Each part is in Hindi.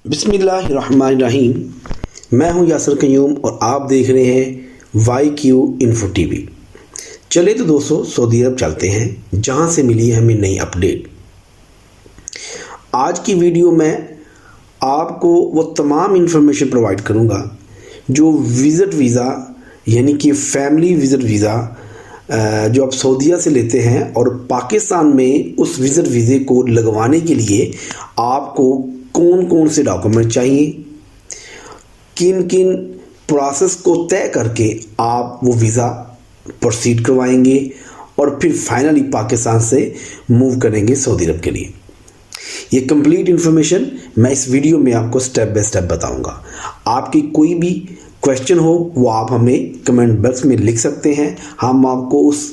बिस्मिल्लाहिर्रहमानिर्रहीम। मैं हूं यासिर क़य्यूम और आप देख रहे हैं YQ इन्फो टीवी। चले तो दोस्तों सऊदी अरब चलते हैं जहां से मिली है हमें नई अपडेट। आज की वीडियो में आपको वो तमाम इन्फॉर्मेशन प्रोवाइड करूंगा जो विज़िट वीज़ा यानी कि फैमिली विज़िट वीज़ा जो आप सऊदीया से लेते हैं और पाकिस्तान में उस विज़िट वीज़े को लगवाने के लिए आपको कौन कौन से डॉक्यूमेंट चाहिए, किन किन प्रोसेस को तय करके आप वो वीज़ा प्रोसीड करवाएंगे और फिर फाइनली पाकिस्तान से मूव करेंगे सऊदी अरब के लिए। ये कंप्लीट इन्फॉर्मेशन मैं इस वीडियो में आपको स्टेप बाय स्टेप बताऊंगा। आपकी कोई भी क्वेश्चन हो वो आप हमें कमेंट बॉक्स में लिख सकते हैं, हम आपको उस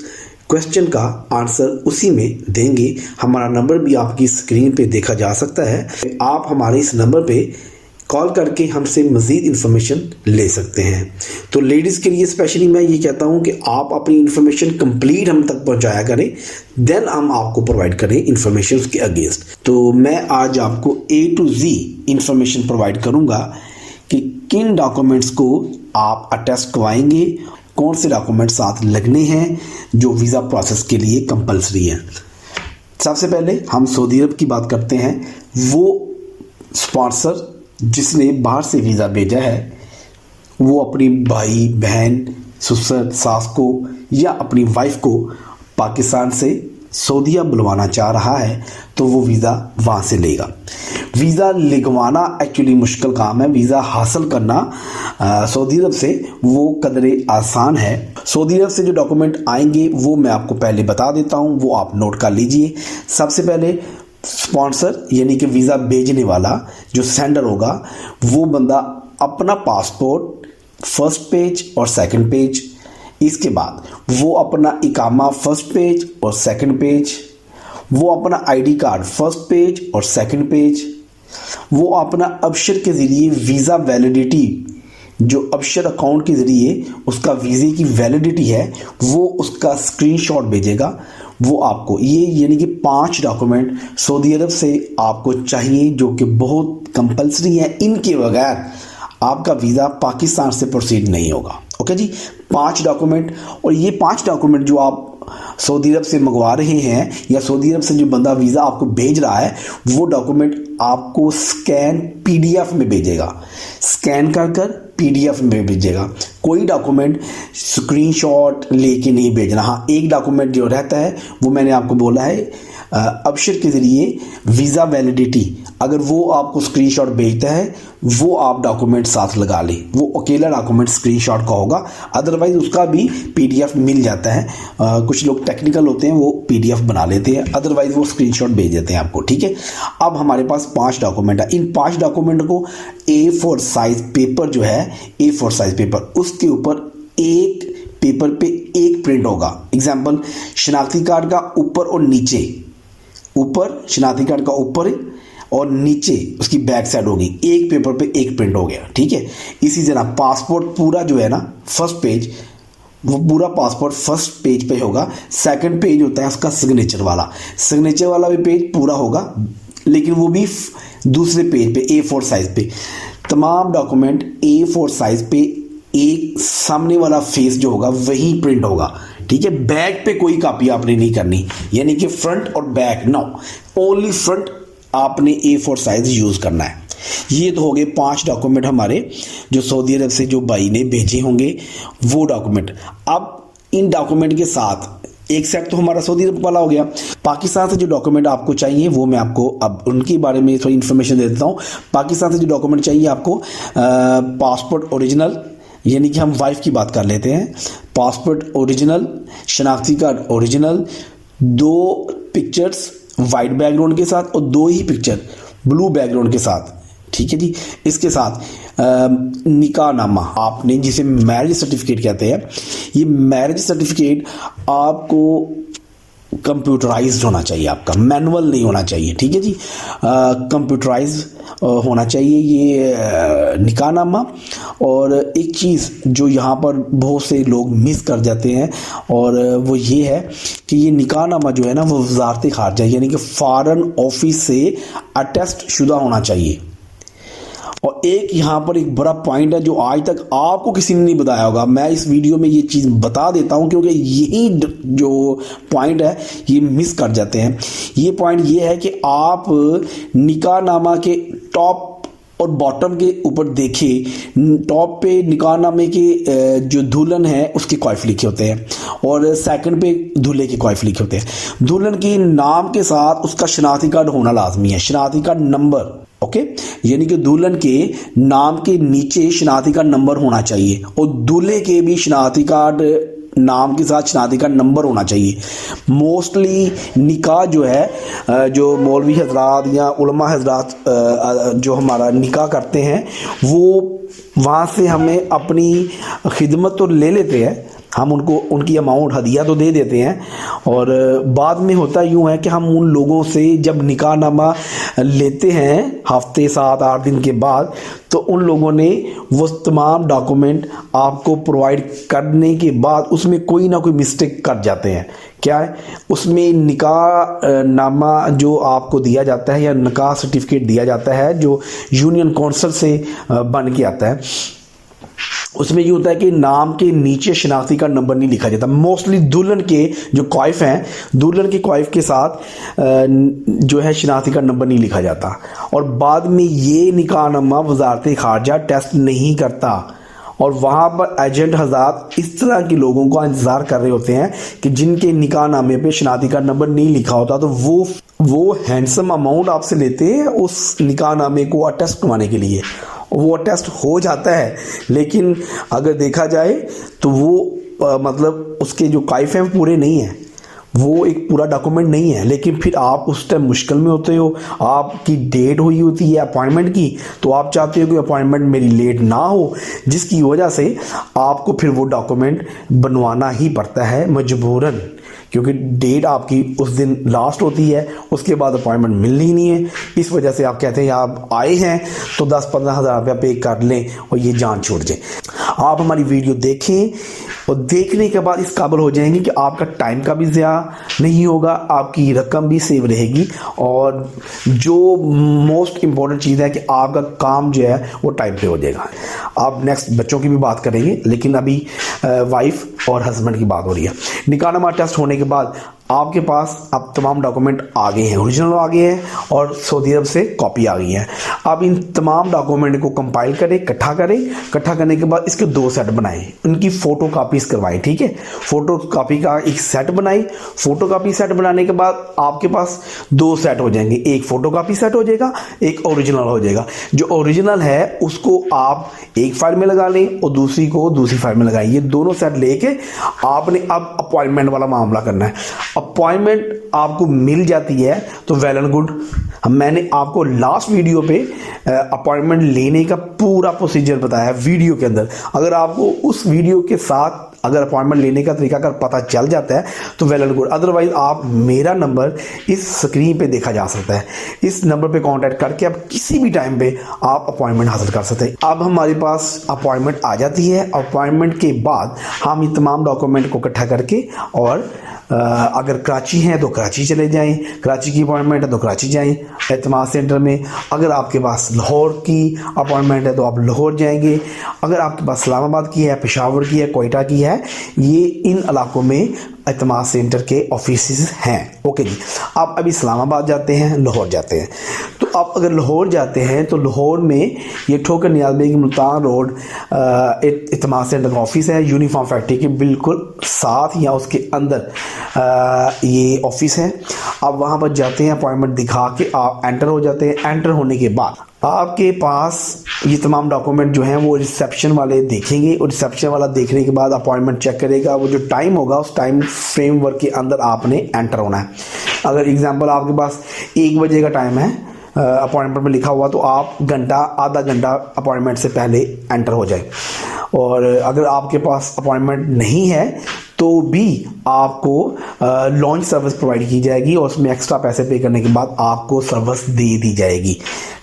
क्वेश्चन का आंसर उसी में देंगे। हमारा नंबर भी आपकी स्क्रीन पे देखा जा सकता है। आप हमारे इस नंबर पे कॉल करके हमसे मज़ीद इन्फॉर्मेशन ले सकते हैं। तो लेडीज़ के लिए स्पेशली मैं ये कहता हूँ कि आप अपनी इन्फॉर्मेशन कंप्लीट हम तक पहुँचाया करें, देन हम आपको प्रोवाइड करें इन्फॉर्मेशन के अगेंस्ट। तो मैं आज आपको A to Z information provide करूँगा कि किन डॉक्यूमेंट्स को आप अटेस्ट करवाएंगे, कौन से डॉक्यूमेंट साथ लगने हैं जो वीज़ा प्रोसेस के लिए कंपलसरी हैं। सबसे पहले हम सऊदी अरब की बात करते हैं। वो स्पॉन्सर जिसने बाहर से वीज़ा भेजा है वो अपनी भाई बहन ससुर सास को या अपनी वाइफ को पाकिस्तान से सऊदीया बुलवाना चाह रहा है तो वो वीज़ा वहाँ से लेगा। वीज़ा लगवाना एक्चुअली मुश्किल काम है, वीज़ा हासिल करना सऊदी अरब से वो कदरे आसान है। सऊदी अरब से जो डॉक्यूमेंट आएंगे वो मैं आपको पहले बता देता हूँ, वो आप नोट कर लीजिए। सबसे पहले स्पॉन्सर यानी कि वीज़ा भेजने वाला जो सेंडर होगा वो बंदा अपना पासपोर्ट फर्स्ट पेज और सेकंड पेज, इसके बाद वो अपना इकामा फर्स्ट पेज और सेकंड पेज, वो अपना आईडी कार्ड फर्स्ट पेज और सेकंड पेज, वो अपना अबशर के ज़रिए वीज़ा वैलिडिटी जो अबशर अकाउंट के ज़रिए उसका वीज़े की वैलिडिटी है वो उसका स्क्रीनशॉट भेजेगा। वो आपको ये यानी कि 5 डॉक्यूमेंट सऊदी अरब से आपको चाहिए जो कि बहुत कंपलसरी है। इनके बगैर आपका वीज़ा पाकिस्तान से प्रोसीड नहीं होगा। ओके जी, 5 डॉक्यूमेंट। और ये 5 डॉक्यूमेंट जो आप सऊदी अरब से मंगवा रहे हैं या सऊदी अरब से जो बंदा वीज़ा आपको भेज रहा है वो डॉक्यूमेंट आपको स्कैन PDF में भेजेगा, स्कैन कर कर PDF में भेजेगा। कोई डॉक्यूमेंट स्क्रीनशॉट लेके नहीं भेजना। हाँ, एक डॉक्यूमेंट जो रहता है वो मैंने आपको बोला है अबशर के ज़रिए वीज़ा वैलिडिटी, अगर वो आपको स्क्रीनशॉट भेजता है वो आप डॉक्यूमेंट साथ लगा लें। वो अकेला डॉक्यूमेंट स्क्रीनशॉट का होगा, अदरवाइज़ उसका भी PDF मिल जाता है। कुछ लोग टेक्निकल होते हैं वो PDF बना लेते हैं, अदरवाइज़ वो स्क्रीनशॉट भेज देते हैं आपको। ठीक है, अब हमारे पास 5 डॉक्यूमेंट है। इन 5 डॉक्यूमेंट को A4 साइज पेपर जो है, A4 साइज पेपर, उसके ऊपर एक पेपर पे एक प्रिंट होगा। एग्जाम्पल, शनाख्ती कार्ड का ऊपर और नीचे, ऊपर शनाख्ती कार्ड का ऊपर और नीचे उसकी बैक साइड होगी, एक पेपर पे एक प्रिंट हो गया। ठीक है, इसी तरह पासपोर्ट पूरा जो है ना फर्स्ट पेज, वो पूरा पासपोर्ट फर्स्ट पेज पे होगा। सेकंड पेज होता है उसका सिग्नेचर वाला भी पेज पूरा होगा, लेकिन वो भी दूसरे पेज पे A4 साइज पे। तमाम डॉक्यूमेंट A4 साइज पे एक सामने वाला फेस जो होगा वही प्रिंट होगा। ठीक है, बैक पे कोई कॉपी आपने नहीं करनी, यानी कि फ्रंट और बैक नो, ओनली फ्रंट आपने A4 साइज यूज़ करना है। ये तो हो गए 5 डॉक्यूमेंट हमारे जो सऊदी अरब से जो भाई ने भेजे होंगे वो डॉक्यूमेंट। अब इन डॉक्यूमेंट के साथ एक सेट तो हमारा सऊदी अरब वाला हो गया। पाकिस्तान से जो डॉक्यूमेंट आपको चाहिए वो मैं आपको अब उनके बारे में थोड़ी इन्फॉर्मेशन दे देता हूँ। पाकिस्तान से जो डॉक्यूमेंट चाहिए आपको, पासपोर्ट ओरिजिनल, यानी कि हम वाइफ की बात कर लेते हैं, पासपोर्ट ओरिजिनल, शनाख्ती card original, 2 pictures white background के साथ और 2 ही पिक्चर ब्लू बैकग्राउंड के साथ। ठीक है जी, इसके साथ निकाहनामा, आपने जिसे मैरिज सर्टिफिकेट कहते हैं, ये मैरिज सर्टिफिकेट आपको कंप्यूटराइज्ड होना चाहिए, आपका मैनुअल नहीं होना चाहिए। ठीक है जी, कंप्यूटराइज होना चाहिए ये निकाहनामा। और एक चीज़ जो यहाँ पर बहुत से लोग मिस कर जाते हैं और वो ये है कि ये निकाहनामा जो है ना वो वज़ारत ख़ारजा यानी कि फ़ॉरेन ऑफिस से अटेस्ट शुदा होना चाहिए। और एक यहाँ पर एक बड़ा पॉइंट है जो आज तक आपको किसी ने नहीं बताया होगा, मैं इस वीडियो में ये चीज़ बता देता हूँ क्योंकि यही जो पॉइंट है ये मिस कर जाते हैं। ये पॉइंट ये है कि आप निकाहनामा के टॉप और बॉटम के ऊपर देखें, टॉप पे निकाहनामे के जो दुल्हन है उसके क्वाइफ लिखे होते हैं और सेकंड पे दूल्हे के क्वाइफ लिखे होते हैं। दुल्हन के नाम के साथ उसका शनाख्ती कार्ड होना लाजमी है, शनाख्ती कार्ड नंबर, ओके, यानी कि दुल्हन के नाम के नीचे शनाख्ती कार्ड नंबर होना चाहिए और दूल्हे के भी शनाख्ती कार्ड नाम के साथ शनाख्ती कार्ड नंबर होना चाहिए। मोस्टली निकाह जो है, जो मौलवी हजरात या उलमा हजरात जो हमारा निकाह करते हैं वो वहाँ से हमें अपनी खिदमत तो ले लेते हैं, हम उनको उनकी अमाउंट हदिया तो दे देते हैं और बाद में होता यूँ है कि हम उन लोगों से जब निकाहनामा लेते हैं हफ्ते 7-8 दिन के बाद, तो उन लोगों ने वो तमाम डॉक्यूमेंट आपको प्रोवाइड करने के बाद उसमें कोई ना कोई मिस्टेक कर जाते हैं। क्या है उसमें, निकाह नामा जो आपको दिया जाता है या निकाह सर्टिफिकेट दिया जाता है जो यूनियन काउंसिल से बन के आता है, उसमें ये होता है कि नाम के नीचे शनाख्ती का नंबर नहीं लिखा जाता। मोस्टली दुल्हन के जो क्वाइफ हैं, दुल्हन के क्वाइफ के साथ जो है शनाख्ती का नंबर नहीं लिखा जाता और बाद में ये निकाहनामा वजारत खारजा टेस्ट नहीं करता और वहाँ पर एजेंट हज़रात इस तरह के लोगों का इंतज़ार कर रहे होते हैं कि जिनके निकाहनामे पे शनाख्ती का नंबर नहीं लिखा होता, तो वो हैंडसम अमाउंट आपसे लेते हैं उस निकाहनामे को अटेस्ट करवाने के लिए। वो अटेस्ट हो जाता है लेकिन अगर देखा जाए तो वो मतलब उसके जो काइफ हैं पूरे नहीं हैं, वो एक पूरा डॉक्यूमेंट नहीं है। लेकिन फिर आप उस टाइम मुश्किल में होते हो, आपकी डेट हुई होती है अपॉइंटमेंट की, तो आप चाहते हो कि अपॉइंटमेंट मेरी लेट ना हो, जिसकी वजह से आपको फिर वो डॉक्यूमेंट बनवाना ही पड़ता है मजबूरन, क्योंकि डेट आपकी उस दिन लास्ट होती है, उसके बाद अपॉइंटमेंट मिलनी ही नहीं है। इस वजह से आप कहते हैं आप आए हैं तो 10-15 हज़ार रुपया पे कर लें और ये जान छूट जाए। आप हमारी वीडियो देखें और देखने के बाद इस काबिल हो जाएंगे कि आपका टाइम का भी ज़्या नहीं होगा, आपकी रकम भी सेव रहेगी और जो मोस्ट इम्पॉर्टेंट चीज़ है कि आपका काम जो है वो टाइम पे हो जाएगा। आप नेक्स्ट बच्चों की भी बात करेंगे, लेकिन अभी वाइफ और हस्बैंड की बात हो रही है। निकाहनामा टेस्ट होने के बाद आपके पास अब तमाम डॉक्यूमेंट आ गए हैं, ओरिजिनल आ गए हैं और सऊदी अरब से कॉपी आ गई है। अब इन तमाम डॉक्यूमेंट को कंपाइल करें, इकट्ठा करने के बाद इसके 2 सेट बनाएं, उनकी फ़ोटो कापीज़ करवाएं, ठीक है। फ़ोटो कापी का एक सेट बनाई, फ़ोटो कापी सेट बनाने के बाद आपके पास 2 सेट हो जाएंगे, एक फ़ोटो कापी सेट हो जाएगा, एक ओरिजिनल हो जाएगा। जो ओरिजिनल है उसको आप एक फाइल में लगा लें और दूसरी को दूसरी फाइल में लगाएं। ये दोनों सेट लेके आपने अब अपॉइंटमेंट वाला मामला करना है। अपॉइंटमेंट आपको मिल जाती है तो वेल एंड गुड। मैंने आपको लास्ट वीडियो पे अपॉइंटमेंट लेने का पूरा प्रोसीजर बताया है वीडियो के अंदर। अगर आपको उस वीडियो के साथ अगर अपॉइंटमेंट लेने का तरीका अगर पता चल जाता है तो वेल एंड गुड, अदरवाइज आप मेरा नंबर इस स्क्रीन पे देखा जा सकता है, इस नंबर पे कांटेक्ट करके आप किसी भी टाइम पे आप अपॉइंटमेंट हासिल कर सकते हैं। अब हमारे पास अपॉइंटमेंट आ जाती है, अपॉइंटमेंट के बाद हम ये तमाम डॉक्यूमेंट को इकट्ठा करके और अगर कराची हैं तो कराची चले जाएं, कराची की अपॉइंटमेंट है तो कराची जाएं एतमाद सेंटर में। अगर आपके पास लाहौर की अपॉइंटमेंट है तो आप लाहौर जाएंगे। अगर आपके पास इस्लामाबाद की है, पेशावर की है, कोयटा की है, ये इन इलाकों में एतमाद सेंटर के ऑफिस हैं। ओके जी, आप अभी इस्लामाबाद जाते हैं, लाहौर जाते हैं, तो आप अगर लाहौर जाते हैं तो लाहौर में ये ठोकर नियाज़ बेग मुल्तान रोड एतमाद सेंटर का ऑफिस है, यूनिफॉर्म फैक्ट्री के बिल्कुल साथ या उसके अंदर ये ऑफिस है। आप वहाँ पर जाते हैं, अपॉइंटमेंट दिखा के आप एंटर हो जाते हैं। एंटर होने के बाद आपके पास ये तमाम डॉक्यूमेंट जो हैं वो रिसेप्शन वाले देखेंगे और रिसेप्शन वाला देखने के बाद अपॉइंटमेंट चेक करेगा। वो जो टाइम होगा उस टाइम फ्रेमवर्क के अंदर आपने एंटर होना है। अगर एग्जांपल आपके पास 1 बजे का टाइम है अपॉइंटमेंट में लिखा हुआ, तो आप आधा घंटा अपॉइंटमेंट से पहले एंटर हो जाए। और अगर आपके पास अपॉइंटमेंट नहीं है तो भी आपको लॉन्च सर्विस प्रोवाइड की जाएगी और उसमें एक्स्ट्रा पैसे पे करने के बाद आपको सर्विस दे दी जाएगी,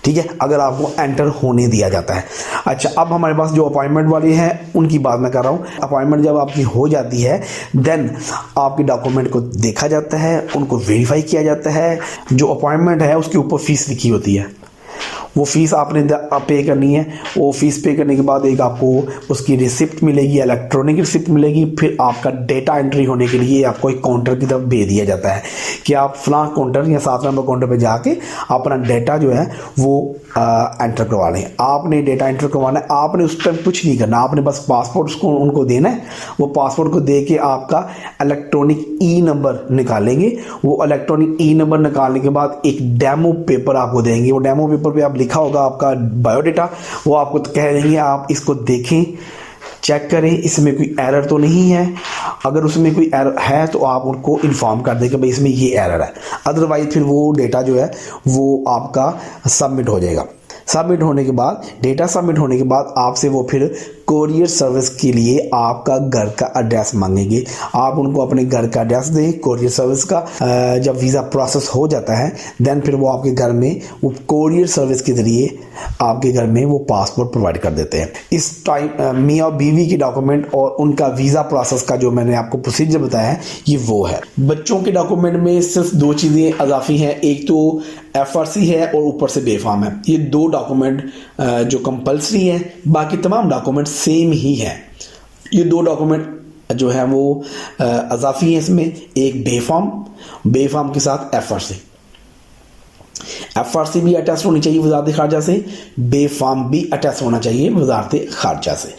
ठीक है, अगर आपको एंटर होने दिया जाता है। अच्छा, अब हमारे पास जो अपॉइंटमेंट वाले हैं उनकी बात मैं कर रहा हूँ। अपॉइंटमेंट जब आपकी हो जाती है देन आपके डॉक्यूमेंट को देखा जाता है, उनको वेरीफाई किया जाता है। जो अपॉइंटमेंट है उसके ऊपर फीस लिखी होती है, वो फ़ीस आपने पे करनी है। वो फ़ीस पे करने के बाद एक आपको उसकी रिसिप्ट मिलेगी, इलेक्ट्रॉनिक रिसिप्ट मिलेगी। फिर आपका डेटा एंट्री होने के लिए आपको एक काउंटर की तरफ भेज दिया जाता है कि आप फलां काउंटर या 7 नंबर काउंटर पे जाके अपना डेटा जो है वो एंटर करवा लें। आपने डेटा एंटर करवाना है, आपने उस टाइम कुछ नहीं करना, आपने बस पासपोर्ट उसको उनको देना है। वो पासपोर्ट को दे के आपका इलेक्ट्रॉनिक ई नंबर निकालेंगे। वो इलेक्ट्रॉनिक ई नंबर निकालने के बाद एक डेमो पेपर आपको देंगे। वो डेमो पेपर पे आप लिखा होगा आपका बायोडाटा, वो आपको कह देंगे आप इसको देखें, चेक करें इसमें कोई एरर तो नहीं है। अगर उसमें कोई एरर है तो आप उनको इन्फॉर्म कर दें कि भाई इसमें ये एरर है। अदरवाइज फिर वो डेटा जो है वो आपका सबमिट हो जाएगा। सबमिट होने के बाद, डेटा सबमिट होने के बाद आपसे वो फिर कोरियर सर्विस के लिए आपका घर का एड्रेस मांगेंगे। आप उनको अपने घर का एड्रेस दें कोरियर सर्विस का। जब वीज़ा प्रोसेस हो जाता है देन फिर वो आपके घर में वो कोरियर सर्विस के ज़रिए आपके घर में वो पासपोर्ट प्रोवाइड कर देते हैं। इस टाइम मियाँ बीवी के डॉक्यूमेंट और उनका वीज़ा प्रोसेस का जो मैंने आपको प्रोसीजर बताया है ये वो है। बच्चों के डॉक्यूमेंट में सिर्फ 2 चीज़ें अजाफी हैं, एक तो FRC है और ऊपर से बेफाम है। ये 2 डॉक्यूमेंट जो कंपलसरी है, बाकी तमाम डॉक्यूमेंट सेम ही है। ये 2 डॉक्यूमेंट जो है वो अजाफी है इसमें, एक बेफाम के साथ FRC भी अटैच होनी चाहिए वजारत खारजा से, बेफाम भी अटैच होना चाहिए वजारत खारजा से।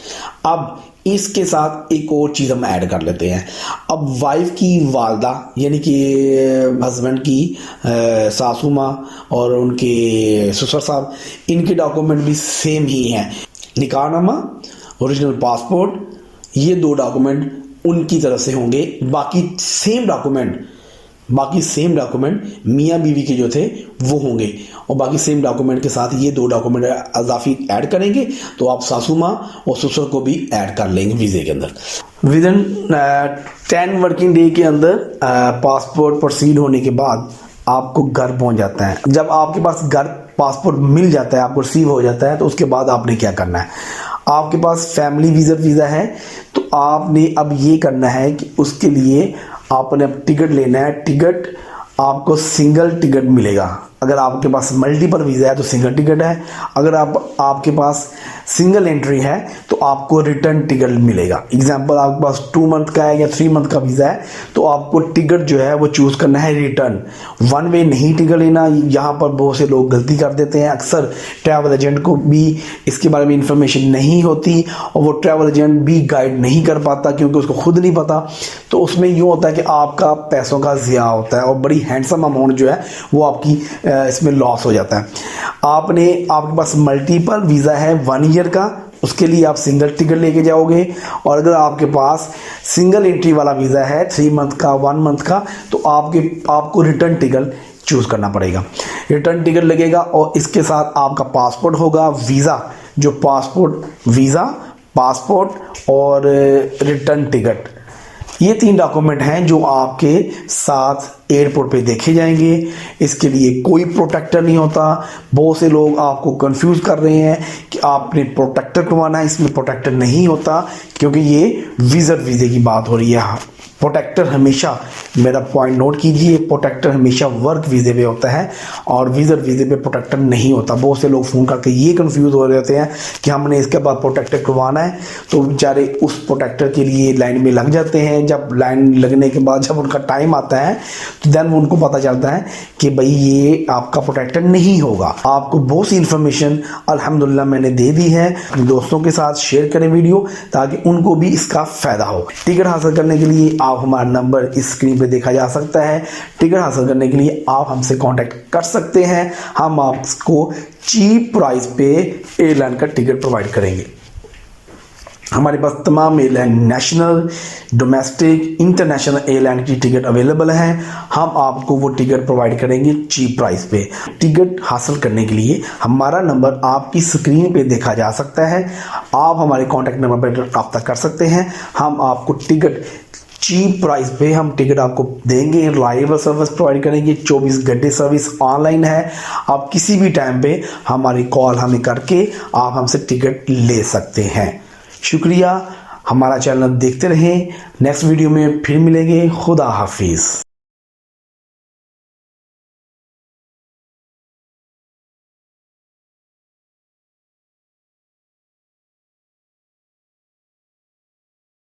अब इसके साथ एक और चीज़ हम ऐड कर लेते हैं। अब वाइफ की वालदा यानी कि हस्बैंड की सासू माँ और उनके ससुर साहब, इनके डॉक्यूमेंट भी सेम ही हैं। निकाहनामा, ओरिजिनल पासपोर्ट, ये 2 डॉक्यूमेंट उनकी तरफ से होंगे। बाकी सेम डॉक्यूमेंट मियाँ बीवी के जो थे वो होंगे और बाकी सेम डॉक्यूमेंट के साथ ये 2 डॉक्यूमेंट अजाफी ऐड करेंगे तो आप सासू माँ और ससुर को भी ऐड कर लेंगे वीज़े के अंदर। विद इन 10 वर्किंग डे के अंदर पासपोर्ट प्रोसीड होने के बाद आपको घर पहुंच जाता है। जब आपके पास घर पासपोर्ट मिल जाता है, आपको रिसीव हो जाता है, तो उसके बाद आपने क्या करना है। आपके पास फैमिली वीज़ा है तो आपने अब ये करना है कि उसके लिए आपने अब टिकट लेना है। टिकट आपको सिंगल टिकट मिलेगा। अगर आपके पास मल्टीपल वीज़ा है तो सिंगल टिकट है। अगर आपके पास सिंगल एंट्री है तो आपको रिटर्न टिकट मिलेगा। एग्जांपल आपके पास 2 मंथ का है या 3 मंथ का वीज़ा है तो आपको टिकट जो है वो चूज़ करना है रिटर्न। 1 वे नहीं टिकट लेना। यहाँ पर बहुत से लोग गलती कर देते हैं। अक्सर ट्रैवल एजेंट को भी इसके बारे में इंफॉर्मेशन नहीं होती और वो ट्रैवल एजेंट भी गाइड नहीं कर पाता क्योंकि उसको खुद नहीं पता। तो उसमें यूँ होता है कि आपका पैसों का ज़िया होता है और बड़ी हैंडसम अमाउंट जो है वो आपकी इसमें लॉस हो जाता है। आपके पास मल्टीपल वीज़ा है 1 ईयर का, उसके लिए आप सिंगल टिकट लेके जाओगे। और अगर आपके पास सिंगल एंट्री वाला वीज़ा है 3 मंथ का, 1 मंथ का, तो आपको रिटर्न टिकट चूज़ करना पड़ेगा। रिटर्न टिकट लगेगा और इसके साथ आपका पासपोर्ट होगा, वीज़ा जो पासपोर्ट और रिटर्न टिकट, ये 3 डॉक्यूमेंट हैं जो आपके साथ एयरपोर्ट पे देखे जाएंगे। इसके लिए कोई प्रोटेक्टर नहीं होता। बहुत से लोग आपको कंफ्यूज कर रहे हैं कि आपने प्रोटेक्टर करवाना है, इसमें प्रोटेक्टर नहीं होता क्योंकि ये विजिट वीज़े की बात हो रही है। प्रोटेक्टर हमेशा, मेरा पॉइंट नोट कीजिए, प्रोटेक्टर हमेशा वर्क वीज़े पे होता है और विजिट वीज़े पे प्रोटेक्टर नहीं होता। बहुत से लोग फ़ोन करके ये कंफ्यूज हो रहते हैं कि हमने इसके बाद प्रोटेक्टर करवाना है, तो बेचारे उस प्रोटेक्टर के लिए लाइन में लग जाते हैं। जब लाइन लगने के बाद जब उनका टाइम आता है तो देन उनको पता चलता है कि भाई ये आपका प्रोटेक्टर नहीं होगा। आपको बहुत सी इंफॉर्मेशन अल्हम्दुलिल्लाह मैंने दे दी है। अपने दोस्तों के साथ शेयर करें वीडियो ताकि उनको भी इसका फ़ायदा हो। टिकट हासिल करने के लिए आप हमारा नंबर इस स्क्रीन पे देखा जा सकता है। टिकट हासिल करने के लिए आप हमसे कांटेक्ट कर सकते हैं। हम आपको चीप प्राइस पे एयरलाइन का टिकट प्रोवाइड करेंगे। हमारे पास तमाम airline, national, domestic, international airline की टिकट अवेलेबल है। हम आपको वो टिकट प्रोवाइड करेंगे चीप प्राइस पे। टिकट हासिल करने के लिए हमारा नंबर आपकी स्क्रीन पे देखा जा सकता है। आप हमारे कॉन्टैक्ट नंबर पर रब्ता कर सकते हैं। हम आपको टिकट चीप प्राइस पे हम टिकट आपको देंगे। रिलायबल सर्विस प्रोवाइड करेंगे। 24 घंटे सर्विस ऑनलाइन है। आप किसी भी टाइम पे हमारी कॉल हमें करके आप हमसे टिकट ले सकते हैं। शुक्रिया, हमारा चैनल देखते रहें। नेक्स्ट वीडियो में फिर मिलेंगे। खुदा हाफिज़।